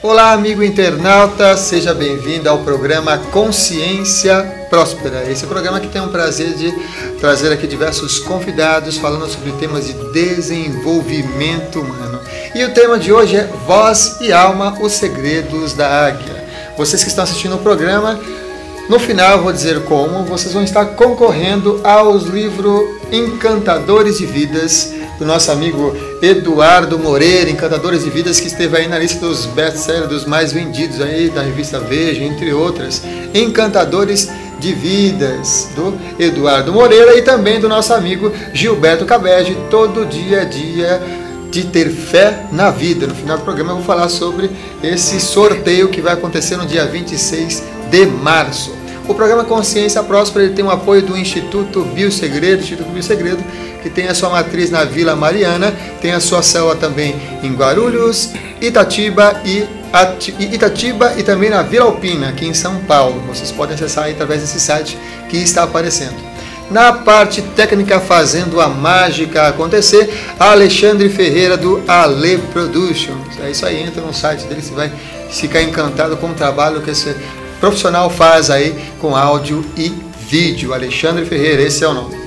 Olá, amigo internauta, seja bem-vindo ao programa Consciência Próspera. Esse programa que tem o prazer de trazer aqui diversos convidados falando sobre temas de desenvolvimento humano. E o tema de hoje é Voz e Alma, os segredos da águia. Vocês que estão assistindo o programa, no final eu vou dizer como vocês vão estar concorrendo aos livros Encantadores de Vidas, do nosso amigo Eduardo Moreira, Encantadores de Vidas, que esteve aí na lista dos best-sellers, dos mais vendidos aí da revista Veja, entre outras. Encantadores de Vidas, do Eduardo Moreira, e também do nosso amigo Gilberto Cabege, Todo Dia a Dia de Ter Fé na Vida. No final do programa eu vou falar sobre esse sorteio que vai acontecer no dia 26 de março. O programa Consciência Próspera ele tem o apoio do Instituto Biosegredo, que tem a sua matriz na Vila Mariana, tem a sua célula também em Guarulhos, Itatiba e também na Vila Alpina, aqui em São Paulo. Vocês podem acessar aí através desse site que está aparecendo. Na parte técnica, fazendo a mágica acontecer, Alexandre Ferreira do Ale Productions. É isso aí, entra no site dele, você vai ficar encantado com o trabalho que esse profissional faz aí com áudio e vídeo. Alexandre Ferreira, esse é o nome.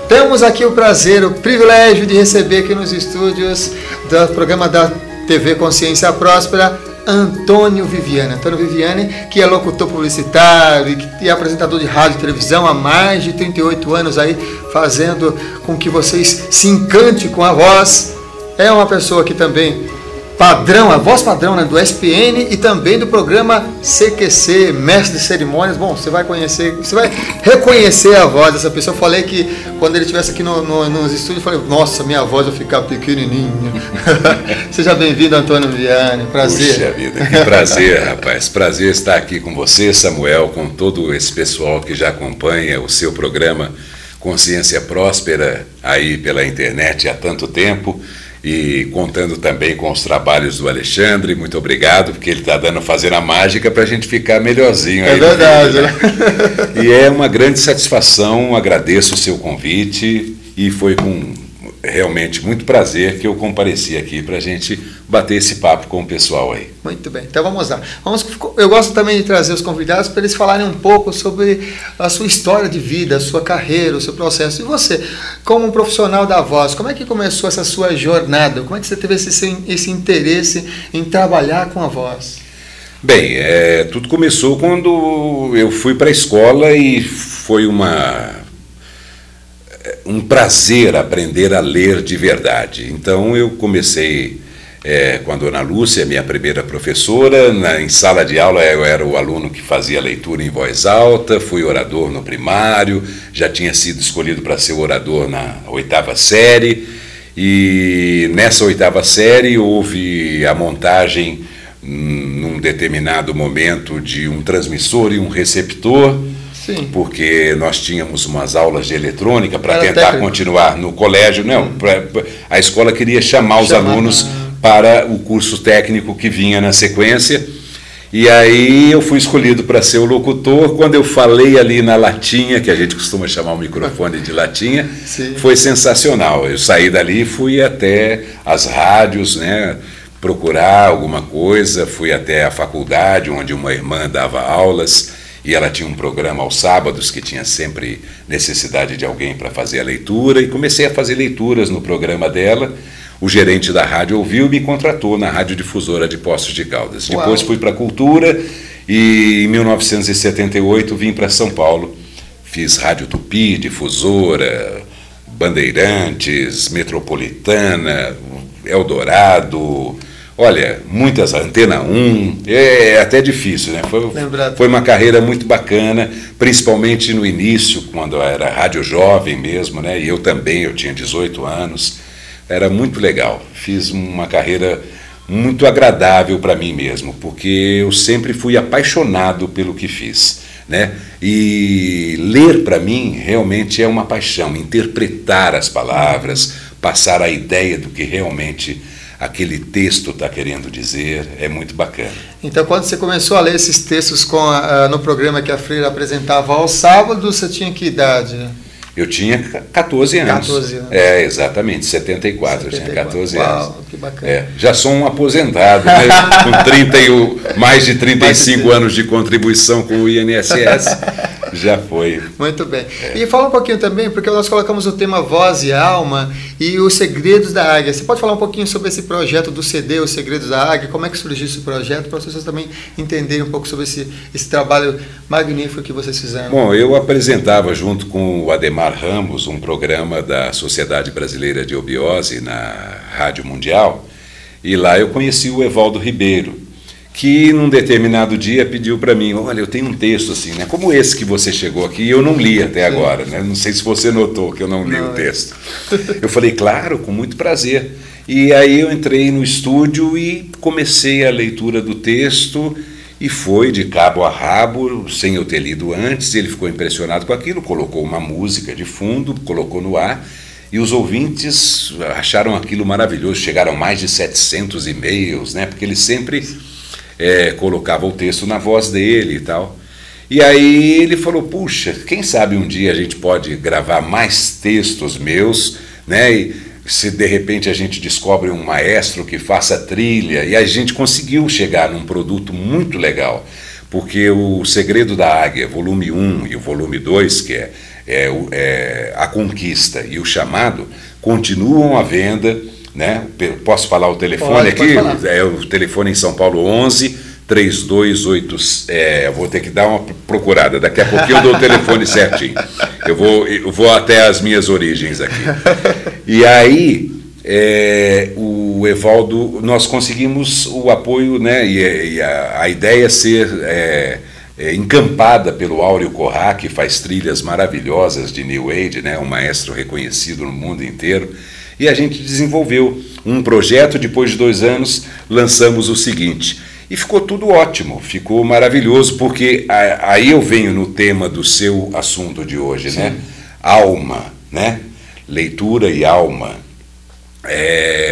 Temos aqui o prazer, o privilégio de receber aqui nos estúdios do programa da TV Consciência Próspera, Antônio Viviani. Antônio Viviani, que é locutor publicitário e apresentador de rádio e televisão há mais de 38 anos aí, fazendo com que vocês se encantem com a voz. É uma pessoa que também padrão, a voz padrão, né, do SPN e também do programa CQC, Mestre de Cerimônias. Bom, você vai reconhecer a voz dessa pessoa. Eu falei que quando ele estivesse aqui nos estúdios, eu falei, nossa, minha voz vai ficar pequenininha. Seja bem-vindo, Antônio Viviani, prazer. Puxa vida, que prazer, rapaz. Prazer estar aqui com você, Samuel, com todo esse pessoal que já acompanha o seu programa Consciência Próspera aí pela internet há tanto tempo. E contando também com os trabalhos do Alexandre, muito obrigado, porque ele está fazendo a mágica para a gente ficar melhorzinho aí. É verdade, né? E é uma grande satisfação, agradeço o seu convite e foi com realmente muito prazer que eu compareci aqui para a gente bater esse papo com o pessoal aí. Muito bem, então vamos lá. Eu gosto também de trazer os convidados para eles falarem um pouco sobre a sua história de vida, a sua carreira, o seu processo. E você, como um profissional da voz, como é que começou essa sua jornada? Como é que você teve esse interesse em trabalhar com a voz? Bem, tudo começou quando eu fui para a escola e foi um prazer aprender a ler de verdade. Então eu comecei com a dona Lúcia, minha primeira professora. Em sala de aula eu era o aluno que fazia leitura em voz alta, fui orador no primário, já tinha sido escolhido para ser orador na 8ª série, e nessa 8ª série houve a montagem num determinado momento de um transmissor e um receptor. Sim. Porque nós tínhamos umas aulas de eletrônica para tentar continuar no colégio. Não, a escola queria chamar os alunos para o curso técnico que vinha na sequência. E aí eu fui escolhido para ser o locutor. Quando eu falei ali na latinha, que a gente costuma chamar o microfone de latinha, sim, foi sensacional. Eu saí dali e fui até as rádios, né, procurar alguma coisa. Fui até a faculdade, onde uma irmã dava aulas. E ela tinha um programa aos sábados que tinha sempre necessidade de alguém para fazer a leitura, e comecei a fazer leituras no programa dela. O gerente da rádio ouviu e me contratou na Radiodifusora de Poços de Caldas. Uau. Depois fui para a Cultura e em 1978 vim para São Paulo. Fiz Rádio Tupi, Difusora, Bandeirantes, Metropolitana, Eldorado. Olha, muitas, Antena 1, é até difícil, né? Foi uma carreira muito bacana, principalmente no início, quando eu era rádio jovem mesmo, né? E eu tinha 18 anos, era muito legal. Fiz uma carreira muito agradável para mim mesmo, porque eu sempre fui apaixonado pelo que fiz, né? E ler para mim realmente é uma paixão, interpretar as palavras, passar a ideia do que realmente aquele texto está querendo dizer, é muito bacana. Então, quando você começou a ler esses textos no programa que a Freira apresentava aos sábados, você tinha que idade? Eu tinha 14 anos. 14 anos. Exatamente, 74. Eu tinha 14 anos. Uau, que bacana. Já sou um aposentado, né? Com mais de 35 anos de contribuição com o INSS. Já foi. Muito bem. E fala um pouquinho também, porque nós colocamos o tema Voz e Alma e os Segredos da Águia. Você pode falar um pouquinho sobre esse projeto do CD, Os Segredos da Águia? Como é que surgiu esse projeto, para as pessoas também entenderem um pouco sobre esse trabalho magnífico que vocês fizeram? Bom, eu apresentava junto com o Ademar Ramos um programa da Sociedade Brasileira de Obiose na Rádio Mundial, e lá eu conheci o Evaldo Ribeiro, que num determinado dia pediu para mim: olha, eu tenho um texto assim, né, como esse que você chegou aqui, eu não li até agora, né, não sei se você notou que eu não li o texto. Eu falei: claro, com muito prazer. E aí eu entrei no estúdio e comecei a leitura do texto, e foi de cabo a rabo, sem eu ter lido antes. Ele ficou impressionado com aquilo, colocou uma música de fundo, colocou no ar, e os ouvintes acharam aquilo maravilhoso. Chegaram mais de 700 e-mails, né, porque ele sempre colocava o texto na voz dele e tal. E aí ele falou: puxa, quem sabe um dia a gente pode gravar mais textos meus, né? E se de repente a gente descobre um maestro que faça trilha. E a gente conseguiu chegar num produto muito legal, porque o Segredo da Águia, volume 1 e o volume 2, que é A Conquista e o Chamado, continuam à venda, né? Posso falar o telefone aqui? É o telefone em São Paulo, 11 3280. Eu vou ter que dar uma procurada, daqui a pouquinho eu dou o telefone certinho. Eu vou até as minhas origens aqui. E aí, o Evaldo, nós conseguimos o apoio, né? E a ideia ser encampada pelo Áureo Corrá, que faz trilhas maravilhosas de New Age, né? Um maestro reconhecido no mundo inteiro. E a gente desenvolveu um projeto. Depois de 2 anos, lançamos o seguinte. E ficou tudo ótimo, ficou maravilhoso, porque aí eu venho no tema do seu assunto de hoje, sim, né? Alma, né? Leitura e alma,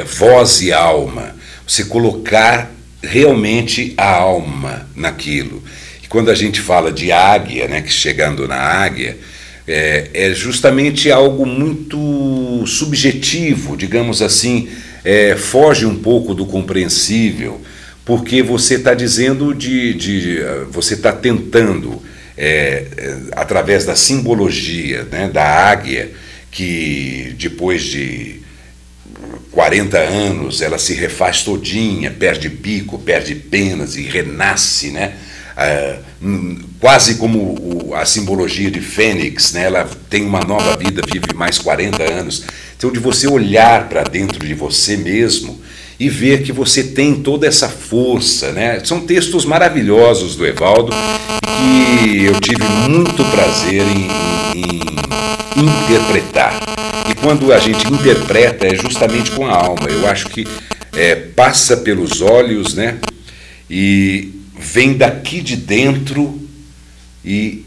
voz e alma. Você colocar realmente a alma naquilo. E quando a gente fala de águia, né? Que chegando na águia, é justamente algo muito subjetivo, digamos assim, foge um pouco do compreensível, porque você está dizendo você está tentando, através da simbologia, né, da águia, que depois de 40 anos ela se refaz todinha, perde bico, perde penas e renasce, né? Quase como a simbologia de Fênix, né? Ela tem uma nova vida, vive mais 40 anos. Então, de você olhar para dentro de você mesmo e ver que você tem toda essa força, né? São textos maravilhosos do Evaldo, que eu tive muito prazer em interpretar. E quando a gente interpreta, é justamente com a alma. Eu acho que passa pelos olhos, né? E vem daqui de dentro e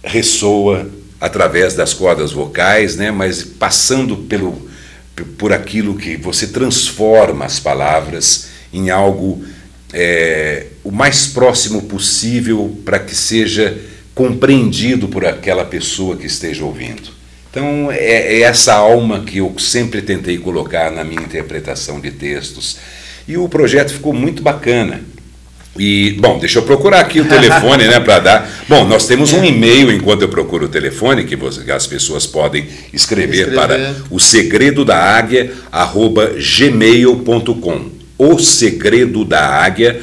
ressoa através das cordas vocais, né? Mas passando por aquilo que você transforma as palavras em algo o mais próximo possível para que seja compreendido por aquela pessoa que esteja ouvindo. Então é essa alma que eu sempre tentei colocar na minha interpretação de textos. E o projeto ficou muito bacana. E, bom, deixa eu procurar aqui o telefone, né, para dar. Bom, nós temos um e-mail, enquanto eu procuro o telefone, que as pessoas podem escrever para o segredo da águia @gmail.com. O segredo da águia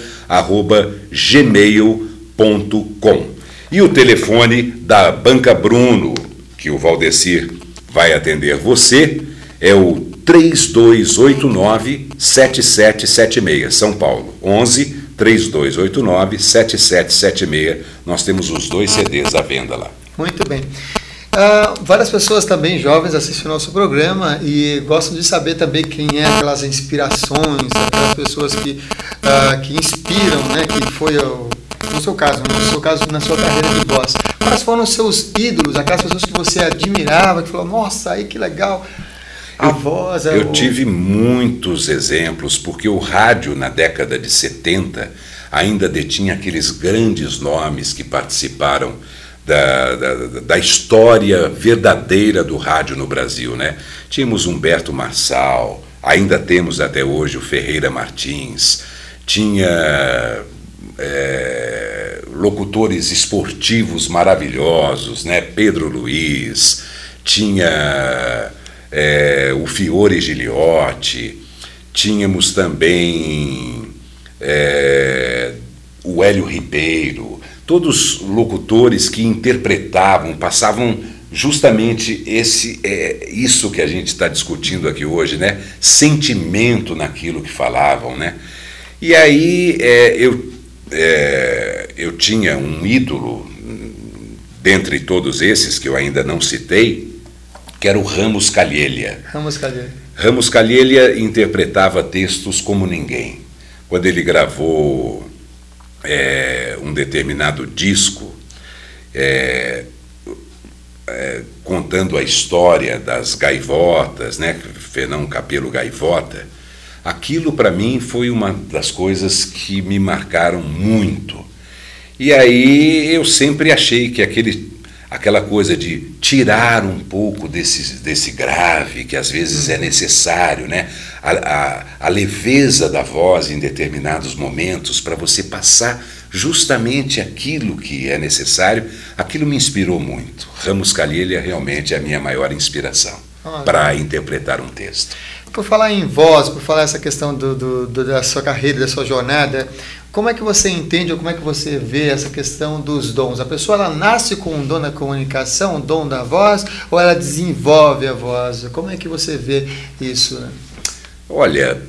@gmail.com. E o telefone da Banca Bruno, que o Valdecir vai atender você, é o 3289-7776, São Paulo, 11 3289-7776. Nós temos os 2 CDs à venda lá. Muito bem. Várias pessoas também jovens assistem o nosso programa e gostam de saber também quem é aquelas inspirações, aquelas pessoas que inspiram, né? Que foi no seu caso, na sua carreira de voz. Quais foram os seus ídolos, aquelas pessoas que você admirava, que falou: nossa, aí que legal. Eu tive muitos exemplos, porque o rádio na década de 70 ainda detinha aqueles grandes nomes que participaram da história verdadeira do rádio no Brasil, né? Tínhamos Humberto Marçal, ainda temos até hoje o Ferreira Martins, tinha locutores esportivos maravilhosos, né? Pedro Luiz, tinha o Fiore Giliotti, tínhamos também o Hélio Ribeiro, todos locutores que interpretavam, passavam justamente isso que a gente está discutindo aqui hoje, né? Sentimento naquilo que falavam, né? E aí eu tinha um ídolo, dentre todos esses que eu ainda não citei, que era o Ramos Calheilia. Ramos Calheilia interpretava textos como ninguém. Quando ele gravou um determinado disco, contando a história das gaivotas, né? Fernão Capelo Gaivota, aquilo para mim foi uma das coisas que me marcaram muito. E aí eu sempre achei que aquela coisa de tirar um pouco desse grave, que às vezes é necessário, né? A leveza da voz em determinados momentos para você passar justamente aquilo que é necessário, aquilo me inspirou muito. Ramos Calheilia realmente é a minha maior inspiração para interpretar um texto. Por falar em voz, por falar essa questão da sua carreira, da sua jornada, como é que você entende ou como é que você vê essa questão dos dons? A pessoa ela nasce com um dom da comunicação, um dom da voz, ou ela desenvolve a voz? Como é que você vê isso, né? Olha,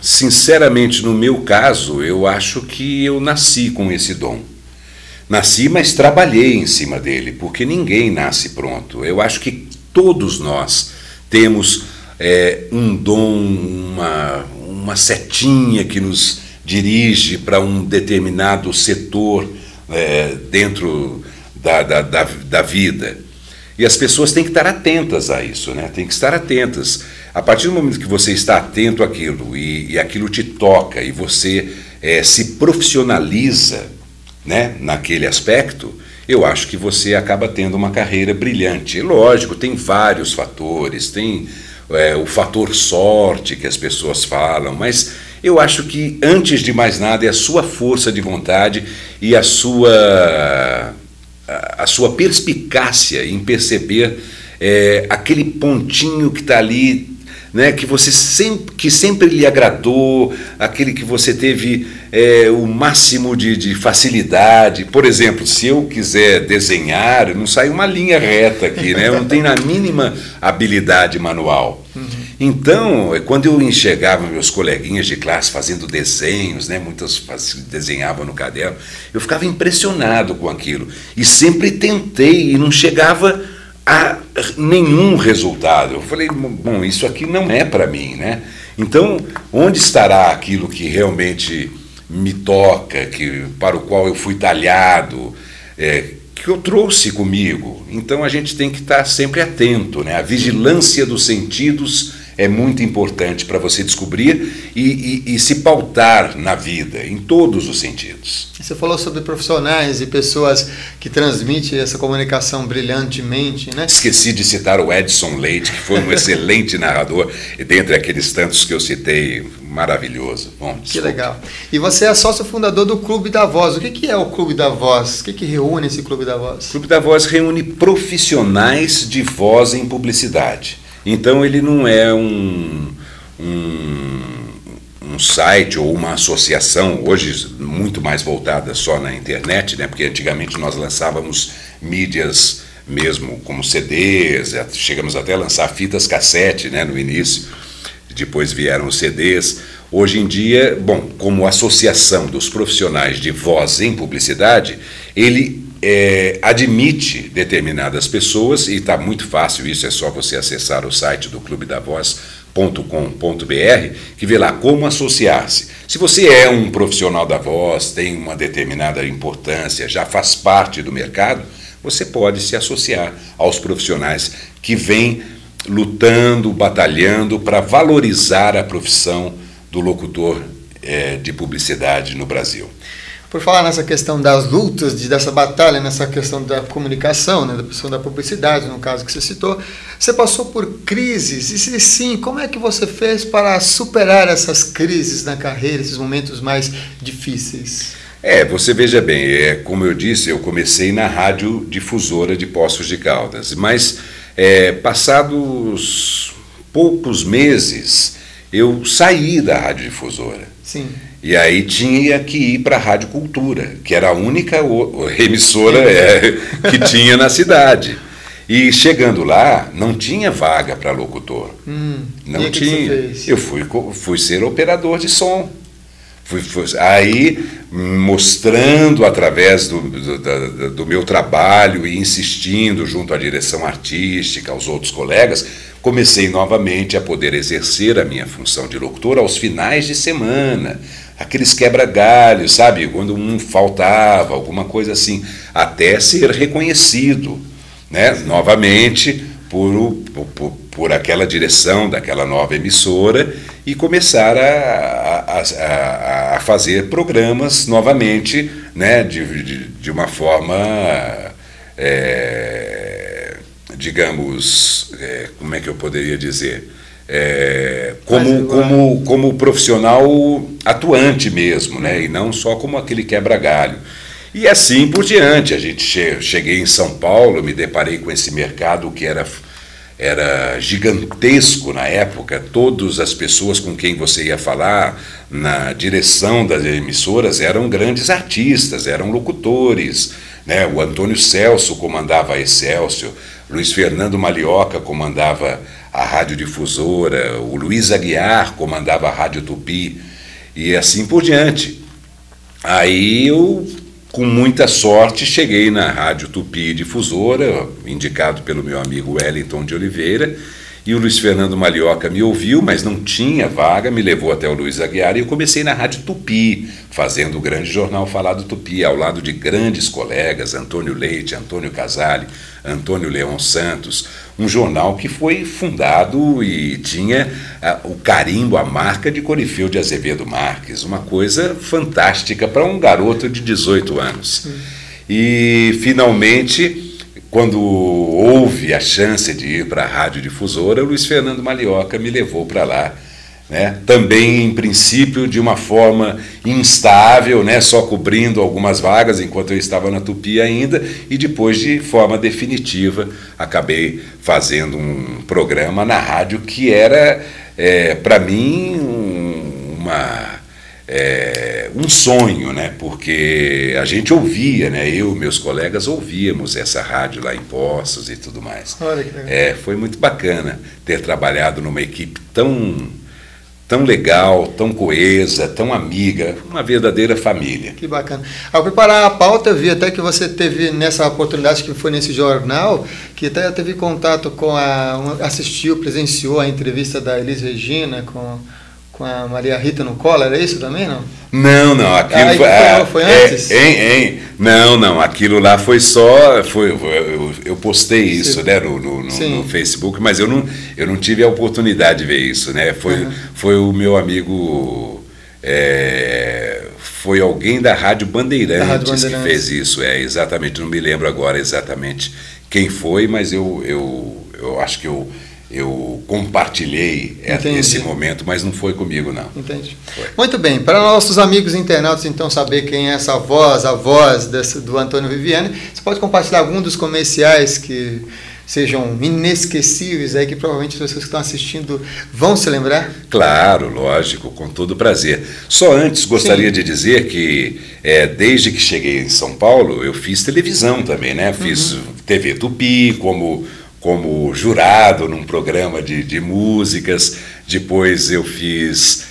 sinceramente, no meu caso, eu acho que eu nasci com esse dom. Nasci, mas trabalhei em cima dele, porque ninguém nasce pronto. Eu acho que todos nós temos um dom, uma setinha que nos dirige para um determinado setor dentro da vida. E as pessoas têm que estar atentas a isso, né? Tem que estar atentas. A partir do momento que você está atento àquilo e aquilo te toca e você se profissionaliza, né, naquele aspecto, eu acho que você acaba tendo uma carreira brilhante. Lógico, tem vários fatores, tem o fator sorte que as pessoas falam, mas eu acho que, antes de mais nada, é a sua força de vontade e a sua perspicácia em perceber aquele pontinho que está ali, né, que sempre lhe agradou, aquele que você teve o máximo de facilidade. Por exemplo, se eu quiser desenhar, não sai uma linha reta aqui, né? Eu não tenho a mínima habilidade manual. Então, quando eu enxergava meus coleguinhas de classe fazendo desenhos, né, muitos desenhavam no caderno, eu ficava impressionado com aquilo. E sempre tentei e não chegava a nenhum resultado. Eu falei, bom, isso aqui não é para mim, né? Então, onde estará aquilo que realmente me toca, para o qual eu fui talhado, que eu trouxe comigo? Então, a gente tem que estar sempre atento, né? A vigilância dos sentidos é muito importante para você descobrir e se pautar na vida, em todos os sentidos. Você falou sobre profissionais e pessoas que transmitem essa comunicação brilhantemente, né? Esqueci de citar o Edson Leite, que foi um excelente narrador, e dentre aqueles tantos que eu citei, maravilhoso. Bom, que legal. E você é sócio fundador do Clube da Voz. O que é o Clube da Voz? O que reúne esse Clube da Voz? O Clube da Voz reúne profissionais de voz em publicidade. Então ele não é um site ou uma associação, hoje muito mais voltada só na internet, né? Porque antigamente nós lançávamos mídias mesmo como CDs, chegamos até a lançar fitas cassete, né, no início, depois vieram os CDs. Hoje em dia, bom, como associação dos profissionais de voz em publicidade, ele admite determinadas pessoas, e está muito fácil isso, é só você acessar o site do clubedavoz.com.br, que vê lá como associar-se. Se você é um profissional da voz, tem uma determinada importância, já faz parte do mercado, você pode se associar aos profissionais que vêm lutando, batalhando para valorizar a profissão do locutor de publicidade no Brasil. Por falar nessa questão das lutas, dessa batalha, nessa questão da comunicação, né, da questão da publicidade, no caso que você citou, você passou por crises? E se sim, como é que você fez para superar essas crises na carreira, esses momentos mais difíceis? Você veja bem, como eu disse, eu comecei na rádio difusora de Poços de Caldas, mas passados poucos meses eu saí da rádio difusora. Sim. E aí tinha que ir para a Rádio Cultura, que era a única emissora que tinha na cidade. E chegando lá, não tinha vaga para locutor. Não tinha. Eu fui ser operador de som. Aí, mostrando através do meu trabalho e insistindo junto à direção artística, aos outros colegas, comecei novamente a poder exercer a minha função de locutor aos finais de semana. Aqueles quebra-galhos, sabe? Quando um faltava, alguma coisa assim, até ser reconhecido, né? Novamente por aquela direção daquela nova emissora e começar a fazer programas novamente, né? De uma forma, digamos, como é que eu poderia dizer? Como profissional atuante mesmo, né? E não só como aquele quebra-galho. E assim por diante. A gente cheguei em São Paulo, me deparei com esse mercado que era gigantesco na época. Todas as pessoas com quem você ia falar na direção das emissoras eram grandes artistas, eram locutores, né? O Antônio Celso comandava a Excelsior, Luiz Fernando Malioca comandava a Rádio Difusora, o Luiz Aguiar comandava a Rádio Tupi, e assim por diante. Aí eu, com muita sorte, cheguei na Rádio Tupi Difusora, indicado pelo meu amigo Wellington de Oliveira, e o Luiz Fernando Malioca me ouviu, mas não tinha vaga, me levou até o Luiz Aguiar, e eu comecei na Rádio Tupi, fazendo o grande jornal Falado Tupi, ao lado de grandes colegas, Antônio Leite, Antônio Casale, Antônio Leão Santos, um jornal que foi fundado e tinha o carimbo, a marca de Corifeu de Azevedo Marques, uma coisa fantástica para um garoto de 18 anos. Sim. E, finalmente, quando houve a chance de ir para a Rádio Difusora, o Luiz Fernando Malioca me levou para lá, né? Também, em princípio, de uma forma instável, né? Só cobrindo algumas vagas enquanto eu estava na Tupi ainda, e depois, de forma definitiva, acabei fazendo um programa na rádio que era, para mim, um sonho, né? Porque a gente ouvia, né? Eu e meus colegas ouvíamos essa rádio lá em Poços e tudo mais. Olha que legal. Foi muito bacana ter trabalhado numa equipe tão legal, tão coesa, tão amiga, uma verdadeira família. Que bacana. Ao preparar a pauta, eu vi até que você teve nessa oportunidade, que foi nesse jornal, que até teve contato com presenciou a entrevista da Elis Regina com a Maria Rita no colo, era isso também, não? Não, aquilo foi antes? Não, aquilo lá foi só, eu postei isso, né, no Facebook, mas eu não tive a oportunidade de ver isso, né, foi o meu amigo, foi alguém da Rádio Bandeirantes que fez isso, exatamente, não me lembro agora exatamente quem foi, mas eu acho que eu compartilhei esse momento, mas não foi comigo, não. Entendi. Foi. Muito bem. Para nossos amigos internautas, então, saber quem é essa voz, a voz do Antônio Viviani, você pode compartilhar algum dos comerciais que sejam inesquecíveis, aí que provavelmente as pessoas que estão assistindo vão se lembrar? Claro, lógico, com todo prazer. Só antes gostaria de dizer que, desde que cheguei em São Paulo, eu fiz televisão também, né? Fiz TV Tupi, como jurado num programa de músicas, depois eu fiz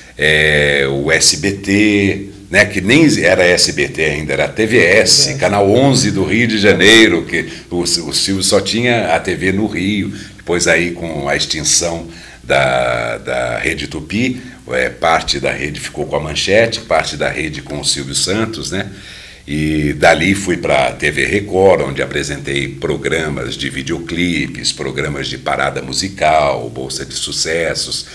o SBT, né, que nem era SBT ainda, era TVS, Canal 11 do Rio de Janeiro, que o Silvio só tinha a TV no Rio, depois aí com a extinção da Rede Tupi, parte da rede ficou com a Manchete, parte da rede com o Silvio Santos, né? E dali fui para a TV Record, onde apresentei programas de videoclipes, programas de parada musical, Bolsa de Sucessos,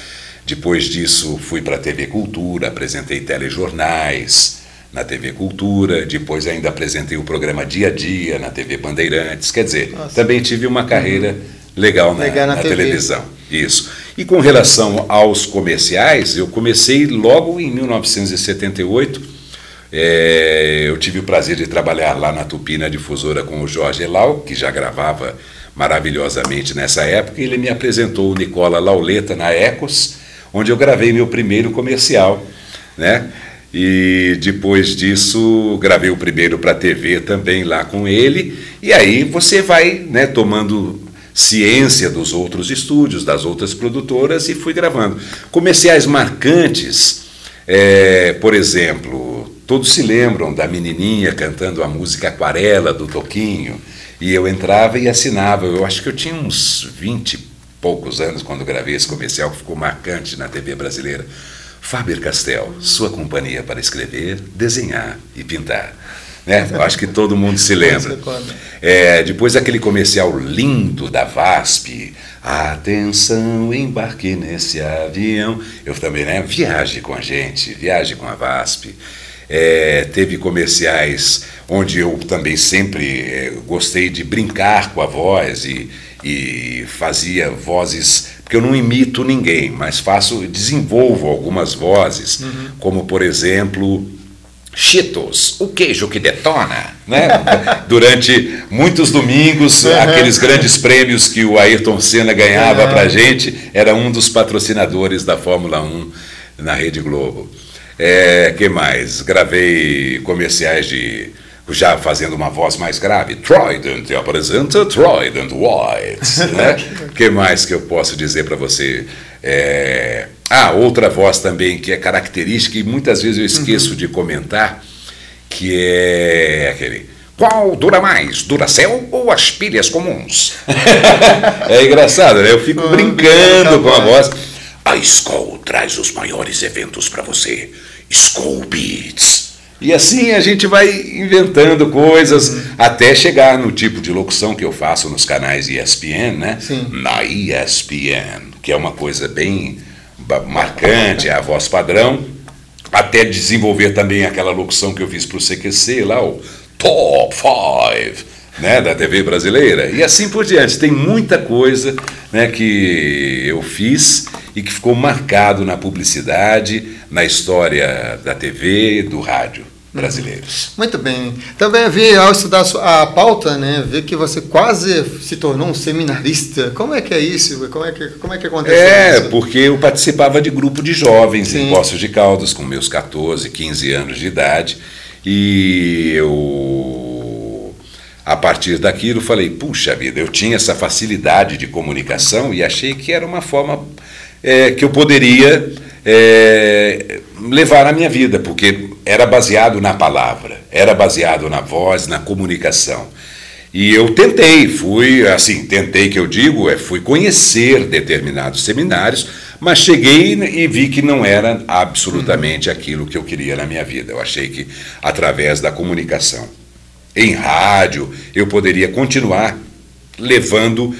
Depois disso, fui para a TV Cultura, apresentei telejornais na TV Cultura, depois ainda apresentei o programa Dia a Dia na TV Bandeirantes. Quer dizer, também tive uma carreira legal na televisão. Isso. E com relação aos comerciais, eu comecei logo em 1978. Eu tive o prazer de trabalhar lá na Tupi, na difusora, com o Jorge Elau, que já gravava maravilhosamente nessa época, e ele me apresentou o Nicola Lauleta na Ecos, onde eu gravei meu primeiro comercial, né? E depois disso gravei o primeiro para a TV também lá com ele, e aí você vai, né, tomando ciência dos outros estúdios, das outras produtoras, e fui gravando. Comerciais marcantes, por exemplo, todos se lembram da menininha cantando a música Aquarela, do Toquinho, e eu entrava e assinava. Eu acho que eu tinha uns 20 e poucos anos quando gravei esse comercial, que ficou marcante na TV brasileira. Faber-Castell, sua companhia para escrever, desenhar e pintar. Né? Eu acho que todo mundo se lembra. Depois aquele comercial lindo da VASP, atenção, embarque nesse avião. Eu também, né? Viaje com a gente, viaje com a VASP. Teve comerciais onde eu também sempre gostei de brincar com a voz e fazia vozes, porque eu não imito ninguém, mas desenvolvo algumas vozes, como por exemplo, Cheetos, o queijo que detona, né? Durante muitos domingos, aqueles grandes prêmios que o Ayrton Senna ganhava pra gente, era um dos patrocinadores da Fórmula 1 na Rede Globo. Que mais? Gravei comerciais já fazendo uma voz mais grave. Trident apresenta Trident White. Né? Que mais que eu posso dizer para você? Outra voz também que é característica e muitas vezes eu esqueço de comentar, que é aquele: qual dura mais, Duracell ou as pilhas comuns? É engraçado, né? Eu fico brincando com a voz. A Skol traz os maiores eventos para você. Skol Beats. E assim a gente vai inventando coisas até chegar no tipo de locução que eu faço nos canais ESPN, né? Sim. Na ESPN, que é uma coisa bem marcante, é a voz padrão, até desenvolver também aquela locução que eu fiz para o CQC, lá o Top 5, né, da TV brasileira, e assim por diante. Tem muita coisa, né, que eu fiz e que ficou marcado na publicidade, na história da TV, do rádio brasileiros. Muito bem. Também vi, ao estudar a pauta, né, vi que você quase se tornou um seminarista. Como é que é isso? Como é que aconteceu isso? Porque eu participava de grupo de jovens em Poços de Caldas, com meus 14, 15 anos de idade, e eu, a partir daquilo, falei, puxa vida, eu tinha essa facilidade de comunicação e achei que era uma forma que eu poderia levar na minha vida, porque era baseado na palavra, era baseado na voz, na comunicação. E eu tentei que eu digo, fui conhecer determinados seminários, mas cheguei e vi que não era absolutamente aquilo que eu queria na minha vida. Eu achei que através da comunicação em rádio eu poderia continuar levando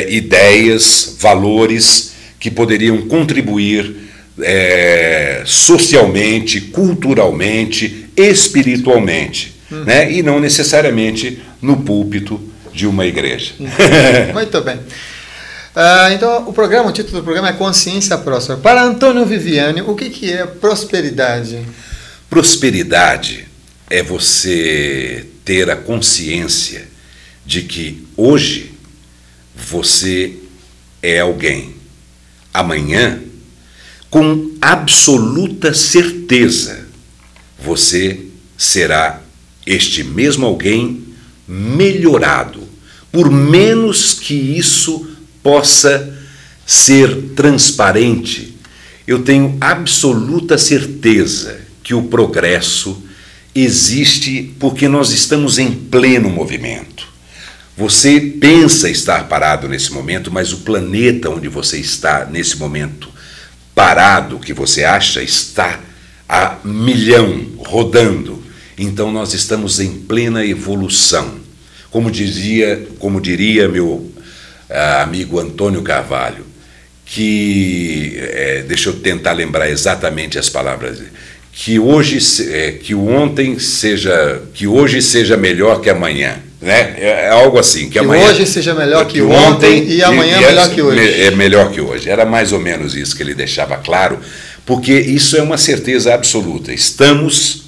ideias, valores que poderiam contribuir socialmente, culturalmente, espiritualmente, né? E não necessariamente no púlpito de uma igreja. Muito bem. Então, o título do programa é Consciência Próspera. Para Antônio Viviani, o que é prosperidade? Prosperidade é você ter a consciência de que hoje você é alguém. Amanhã, com absoluta certeza, você será este mesmo alguém melhorado, por menos que isso possa ser transparente. Eu tenho absoluta certeza que o progresso existe porque nós estamos em pleno movimento. Você pensa estar parado nesse momento, mas o planeta onde você está nesse momento parado, que você acha, está a milhão rodando. Então nós estamos em plena evolução. Como diria meu amigo Antônio Carvalho, que deixa eu tentar lembrar exatamente as palavras, que hoje seja melhor que amanhã, né? É algo assim, que amanhã hoje seja melhor que ontem e amanhã melhor que hoje. É melhor que hoje. Era mais ou menos isso que ele deixava claro, porque isso é uma certeza absoluta. Estamos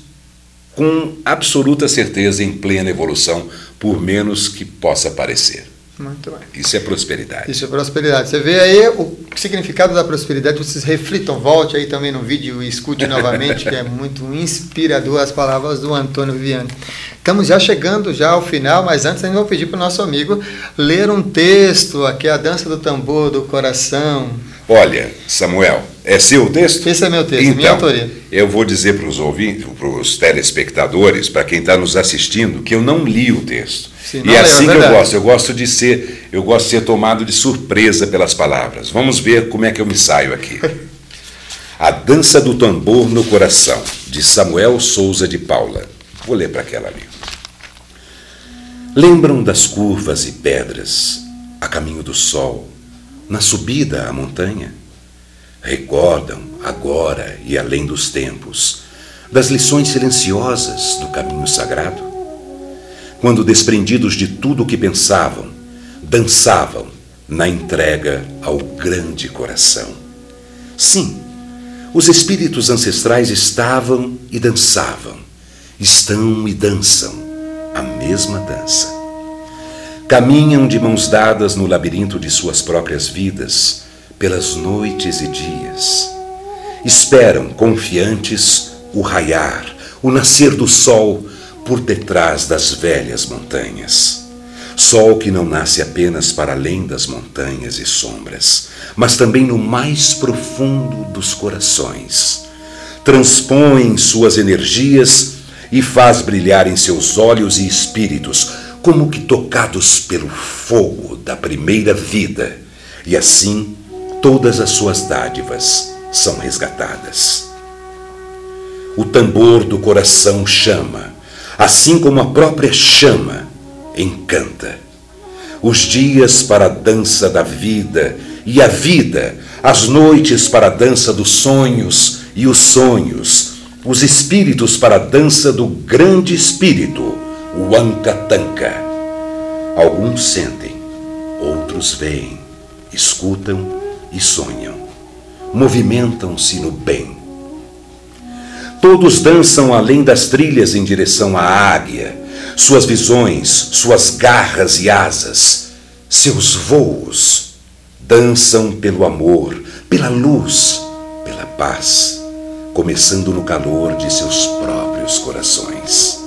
com absoluta certeza em plena evolução, por menos que possa parecer. Muito bem. Isso é prosperidade. Isso é prosperidade. Você vê aí o significado da prosperidade, vocês reflitam, volte aí também no vídeo e escute novamente, que é muito inspirador as palavras do Antônio Viviani. Estamos já chegando já ao final, mas antes ainda vou pedir para o nosso amigo ler um texto, aqui a dança do tambor do coração. Olha, Samuel, é seu o texto? Esse é meu texto, então, minha autoria. Eu vou dizer para os ouvintes, para os telespectadores, para quem está nos assistindo, que eu não li o texto. Sim, e é assim que eu gosto de ser tomado de surpresa pelas palavras. Vamos ver como é que eu me saio aqui. A dança do tambor no coração, de Samuel Souza de Paula. Vou ler para aquela ali. Lembram das curvas e pedras, a caminho do sol, na subida à montanha? Recordam, agora e além dos tempos, das lições silenciosas do caminho sagrado? Quando, desprendidos de tudo o que pensavam, dançavam na entrega ao grande coração. Sim, os espíritos ancestrais estavam e dançavam, estão e dançam a mesma dança. Caminham de mãos dadas no labirinto de suas próprias vidas, pelas noites e dias. Esperam, confiantes, o raiar, o nascer do sol por detrás das velhas montanhas. Sol que não nasce apenas para além das montanhas e sombras, mas também no mais profundo dos corações. Transpõe suas energias e faz brilhar em seus olhos e espíritos, como que tocados pelo fogo da primeira vida, e assim todas as suas dádivas são resgatadas. O tambor do coração chama, assim como a própria chama encanta. Os dias para a dança da vida e a vida, as noites para a dança dos sonhos e os sonhos, os espíritos para a dança do grande espírito, o Ankatanka. Alguns sentem, outros veem, escutam e sonham. Movimentam-se no bem. Todos dançam além das trilhas em direção à águia, suas visões, suas garras e asas, seus voos. Dançam pelo amor, pela luz, pela paz, começando no calor de seus próprios corações.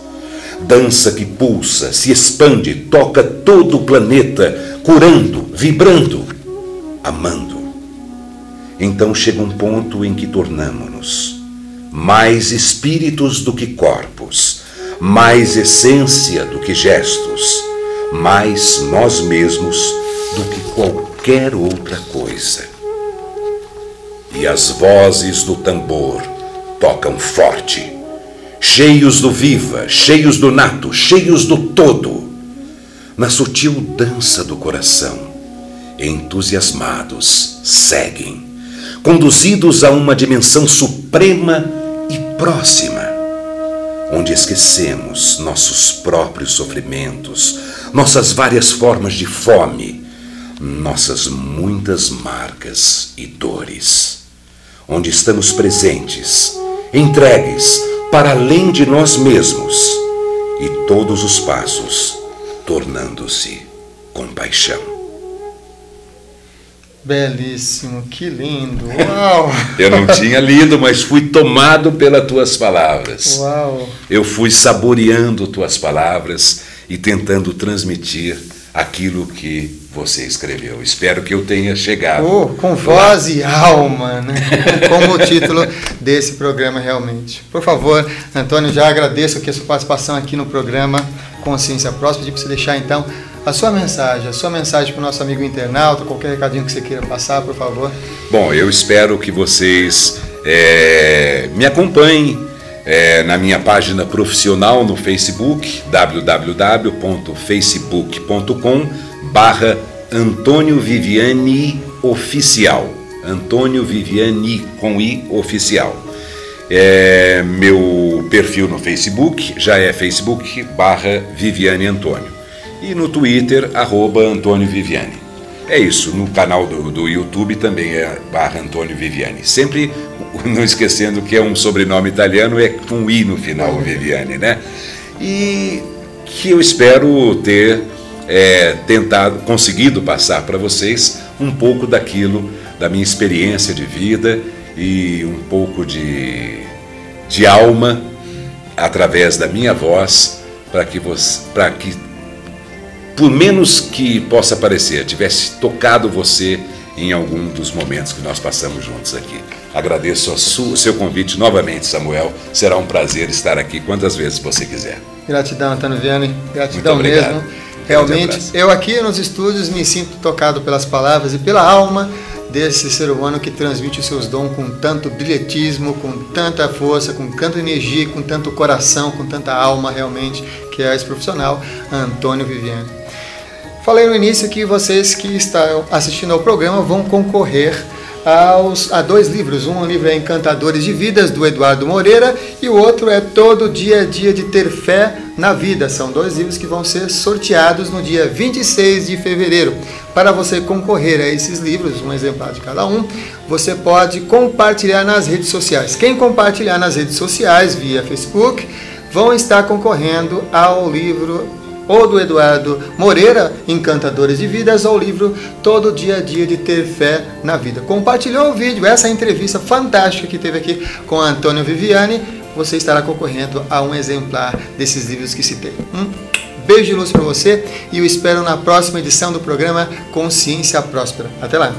Dança que pulsa, se expande, toca todo o planeta, curando, vibrando, amando. Então chega um ponto em que tornamo-nos mais espíritos do que corpos, mais essência do que gestos, mais nós mesmos do que qualquer outra coisa. E as vozes do tambor tocam forte, cheios do viva, cheios do nato, cheios do todo, na sutil dança do coração, entusiasmados, seguem, conduzidos a uma dimensão suprema e próxima, onde esquecemos nossos próprios sofrimentos, nossas várias formas de fome, nossas muitas marcas e dores, onde estamos presentes, entregues para além de nós mesmos, e todos os passos tornando-se compaixão. Belíssimo, que lindo, uau! Eu não tinha lido, mas fui tomado pelas tuas palavras. Uau! Eu fui saboreando tuas palavras e tentando transmitir aquilo que você escreveu. Espero que eu tenha chegado. Com voz e alma, né? Como o título desse programa realmente. Por favor, Antônio, já agradeço aqui a sua participação aqui no programa Consciência Próspera. Pedi para você deixar então a sua mensagem para o nosso amigo internauta, qualquer recadinho que você queira passar, por favor. Bom, eu espero que vocês me acompanhem na minha página profissional no Facebook, www.facebook.com/Antônio Viviani Oficial. Antônio Viviani, com I, oficial. Meu perfil no Facebook já é Facebook/Viviane Antônio. E no Twitter, @Antônio Viviani. É isso, no canal do YouTube também é /Antônio Viviani. Sempre não esquecendo que é um sobrenome italiano, é com I no final, Viviani, né? E que eu espero ter conseguido passar para vocês um pouco daquilo, da minha experiência de vida e um pouco de alma através da minha voz, para que por menos que possa parecer, tivesse tocado você em algum dos momentos que nós passamos juntos aqui. Agradeço o seu convite novamente, Samuel. Será um prazer estar aqui quantas vezes você quiser. Gratidão, Antônio Viviani. Gratidão mesmo. Realmente, eu aqui nos estúdios me sinto tocado pelas palavras e pela alma desse ser humano que transmite os seus dons com tanto brilhantismo, com tanta força, com tanta energia, com tanto coração, com tanta alma realmente, que é esse profissional, Antônio Viviani. Falei no início que vocês que estão assistindo ao programa vão concorrer a 2 livros. Um livro é Encantadores de Vidas, do Eduardo Moreira, e o outro é Todo Dia a Dia de Ter Fé na Vida. São 2 livros que vão ser sorteados no dia 26 de fevereiro. Para você concorrer a esses livros, um exemplar de cada um, você pode compartilhar nas redes sociais. Quem compartilhar nas redes sociais, via Facebook, vão estar concorrendo ao livro ou do Eduardo Moreira, Encantadores de Vidas, ou o livro Todo Dia a Dia de Ter Fé na Vida. Compartilhou o vídeo, essa entrevista fantástica que teve aqui com Antônio Viviani, você estará concorrendo a um exemplar desses livros que citei. Beijo de luz para você e eu espero na próxima edição do programa Consciência Próspera. Até lá!